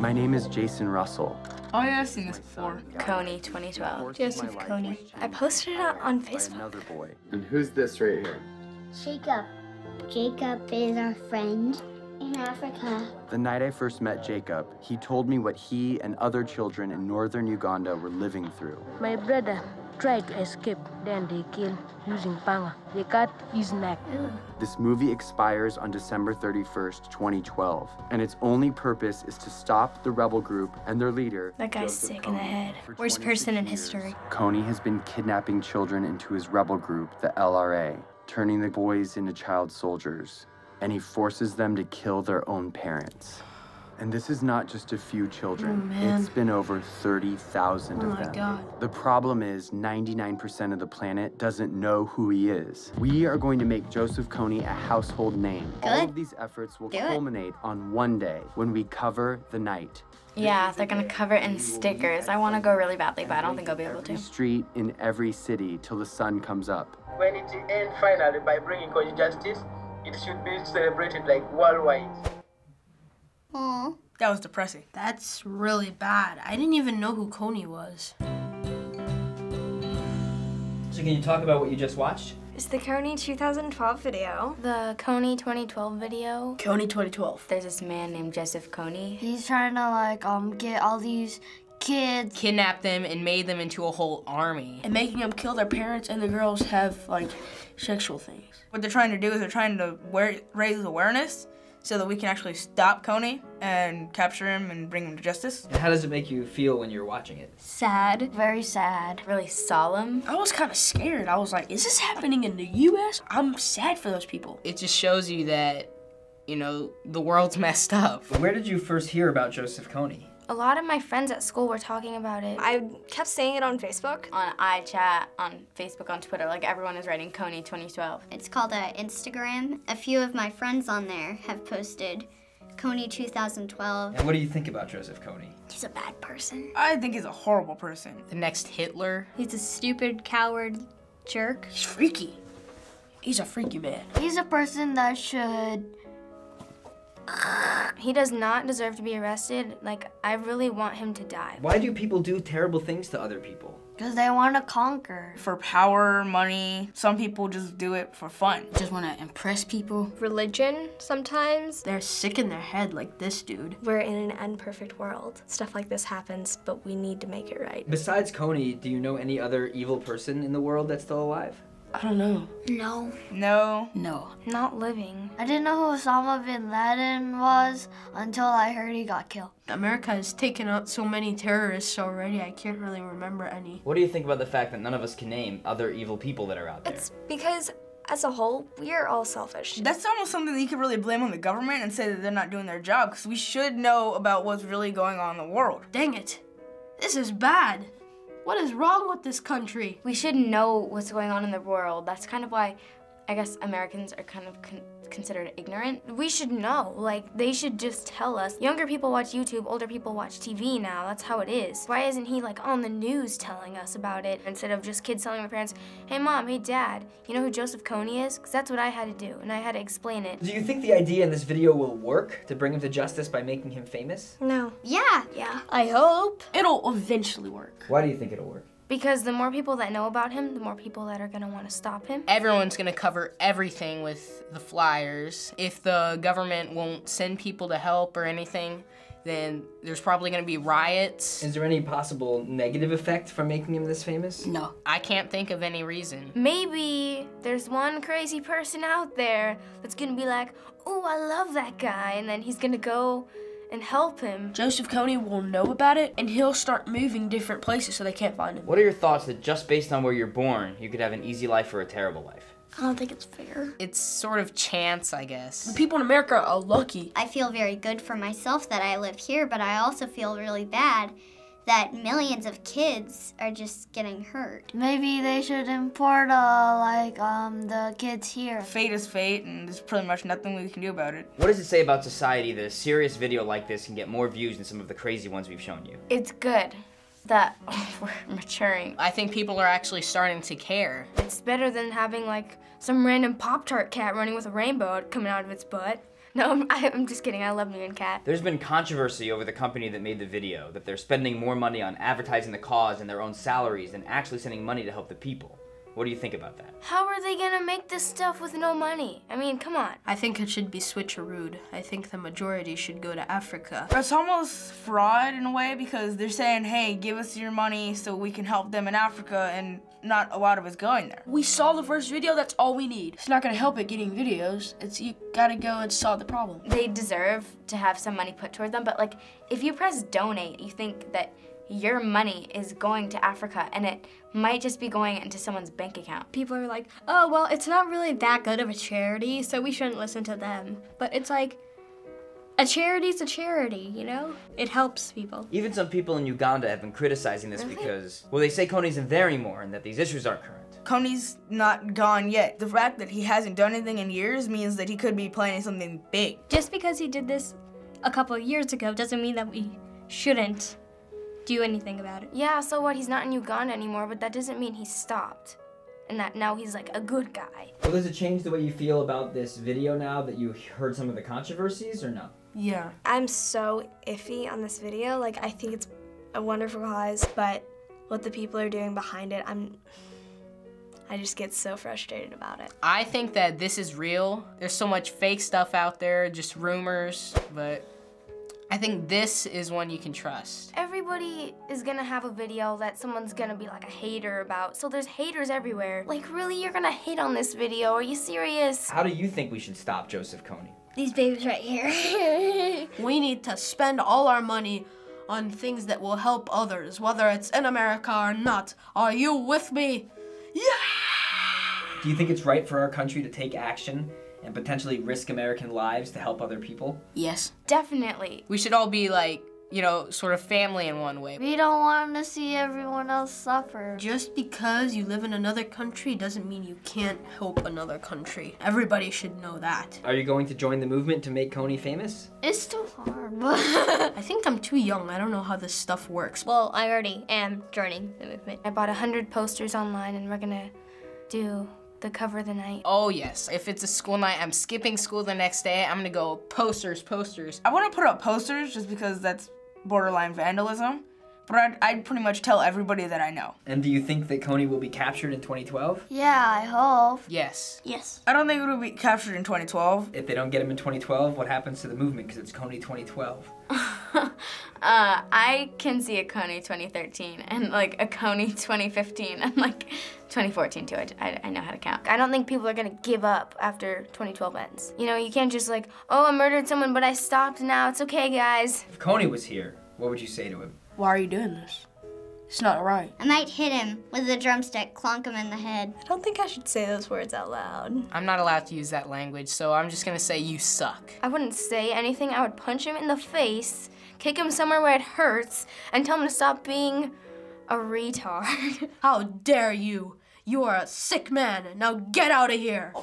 My name is Jason Russell. Oh yeah, I've seen this before. Kony 2012. Joseph Kony. I posted it on Facebook. Another boy. And who's this right here? Jacob. Jacob is our friend in Africa. The night I first met Jacob, he told me what he and other children in northern Uganda were living through. My brother tried to escape, then they killed using panga. They cut his neck. This movie expires on December 31st, 2012, and its only purpose is to stop the rebel group and their leader. That guy's Joseph sick in the Kony. head. For Worst 26 person in years, history. Kony has been kidnapping children into his rebel group, the LRA, turning the boys into child soldiers, and he forces them to kill their own parents. And this is not just a few children. Oh, man. It's been over 30,000 of them. Oh, my God. The problem is 99% of the planet doesn't know who he is. We are going to make Joseph Kony a household name. All of these efforts will culminate on one day when we cover the night. Yeah, they're gonna cover it in stickers. I wanna go really badly, but I don't think I'll be able to. Every street in every city till the sun comes up. When it ends finally by bringing Kony justice, it should be celebrated like worldwide. Aww. That was depressing. That's really bad. I didn't even know who Kony was. So can you talk about what you just watched? It's the Kony 2012 video. The Kony 2012 video. Kony 2012. There's this man named Joseph Kony. He's trying to like get all these kids. Kidnapped them and made them into a whole army. And making them kill their parents and the girls have like sexual things. What they're trying to do is they're trying to raise awareness so that we can actually stop Kony and capture him and bring him to justice. And how does it make you feel when you're watching it? Sad. Very sad. Really solemn. I was kind of scared. I was like, is this happening in the U.S.? I'm sad for those people. It just shows you that, you know, the world's messed up. Where did you first hear about Joseph Kony? A lot of my friends at school were talking about it. I kept saying it on Facebook. On iChat, on Facebook, on Twitter, like everyone is writing Kony 2012. It's called Instagram. A few of my friends on there have posted Kony 2012. And what do you think about Joseph Kony? He's a bad person. I think he's a horrible person. The next Hitler. He's a stupid, coward jerk. He's freaky. He's a freaky man. He's a person that should... He does not deserve to be arrested. Like, I really want him to die. Why do people do terrible things to other people? Because they want to conquer. For power, money, some people just do it for fun. Just want to impress people. Religion, sometimes. They're sick in their head like this dude. We're in an imperfect world. Stuff like this happens, but we need to make it right. Besides Kony, do you know any other evil person in the world that's still alive? I don't know. No. No. No. Not living. I didn't know who Osama bin Laden was until I heard he got killed. America has taken out so many terrorists already, I can't really remember any. What do you think about the fact that none of us can name other evil people that are out there? It's because, as a whole, we are all selfish. That's almost something that you could really blame on the government and say that they're not doing their job, because we should know about what's really going on in the world. Dang it. This is bad. What is wrong with this country? We should know what's going on in the world. That's kind of why I guess Americans are kind of considered ignorant. We should know. Like, they should just tell us. Younger people watch YouTube, older people watch TV now. That's how it is. Why isn't he, like, on the news telling us about it instead of just kids telling their parents, hey, Mom, hey, Dad, you know who Joseph Kony is? Because that's what I had to do, and I had to explain it. Do you think the idea in this video will work to bring him to justice by making him famous? No. Yeah. I hope. It'll eventually work. Why do you think it'll work? Because the more people that know about him, the more people that are gonna want to stop him. Everyone's gonna cover everything with the flyers. If the government won't send people to help or anything, then there's probably gonna be riots. Is there any possible negative effect from making him this famous? No. I can't think of any reason. Maybe there's one crazy person out there that's gonna be like, oh, I love that guy, and then he's gonna go and help him. Joseph Kony will know about it, and he'll start moving different places so they can't find him. What are your thoughts that just based on where you're born, you could have an easy life or a terrible life? I don't think it's fair. It's sort of chance, I guess. The people in America are lucky. I feel very good for myself that I live here, but I also feel really bad that millions of kids are just getting hurt. Maybe they should import, the kids here. Fate is fate, and there's pretty much nothing we can do about it. What does it say about society that a serious video like this can get more views than some of the crazy ones we've shown you? It's good that we're maturing. I think people are actually starting to care. It's better than having like some random Pop-Tart cat running with a rainbow coming out of its butt. No, I'm just kidding. I love me and Kat. There's been controversy over the company that made the video, that they're spending more money on advertising the cause and their own salaries than actually sending money to help the people. What do you think about that? How are they gonna make this stuff with no money? I mean, come on. I think it should be switcherooed. I think the majority should go to Africa. It's almost fraud in a way because they're saying, hey, give us your money so we can help them in Africa, and not a lot of it's going there. We saw the first video, that's all we need. It's not gonna help it getting videos. You gotta go and solve the problem. They deserve to have some money put toward them, but like, if you press donate, you think that your money is going to Africa, and it might just be going into someone's bank account. People are like, oh, well, it's not really that good of a charity, so we shouldn't listen to them. But it's like, a charity's a charity, you know? It helps people. Even some people in Uganda have been criticizing this because, well, they say Kony's isn't there anymore and that these issues aren't current. Kony's not gone yet. The fact that he hasn't done anything in years means that he could be planning something big. Just because he did this a couple of years ago doesn't mean that we shouldn't do anything about it. Yeah, so what? He's not in Uganda anymore, but that doesn't mean he stopped. And that now he's like a good guy. Well, does it change the way you feel about this video now that you heard some of the controversies, or no? Yeah. I'm so iffy on this video. Like, I think it's a wonderful cause, but what the people are doing behind it, I just get so frustrated about it. I think that this is real. There's so much fake stuff out there, just rumors, but I think this is one you can trust. Everybody is gonna have a video that someone's gonna be like a hater about, so there's haters everywhere. Like, really, you're gonna hate on this video? Are you serious? How do you think we should stop Joseph Kony? These babies right here. We need to spend all our money on things that will help others, whether it's in America or not. Are you with me? Yeah! Do you think it's right for our country to take action and potentially risk American lives to help other people? Yes. Definitely. We should all be like, you know, sort of family in one way. We don't want to see everyone else suffer. Just because you live in another country doesn't mean you can't help another country. Everybody should know that. Are you going to join the movement to make Kony famous? It's too hard. I think I'm too young. I don't know how this stuff works. Well, I already am joining the movement. I bought 100 posters online, and we're gonna do the cover of the night. Oh yes, if it's a school night, I'm skipping school the next day. I'm gonna go posters. I wanna put up posters just because that's borderline vandalism, but I'd pretty much tell everybody that I know. And do you think that Kony will be captured in 2012? Yeah, I hope. Yes. Yes. I don't think it'll be captured in 2012. If they don't get him in 2012, what happens to the movement? Because it's Kony 2012. I can see a Kony 2013 and like a Kony 2015 and like 2014 too. I know how to count. I don't think people are gonna give up after 2012 ends. You know, you can't just like, oh, I murdered someone, but I stopped now. It's okay, guys. If Kony was here, what would you say to him? Why are you doing this? It's not right. I might hit him with a drumstick, clonk him in the head. I don't think I should say those words out loud. I'm not allowed to use that language, so I'm just gonna say you suck. I wouldn't say anything. I would punch him in the face, kick him somewhere where it hurts, and tell him to stop being a retard. How dare you? You are a sick man. Now get out of here.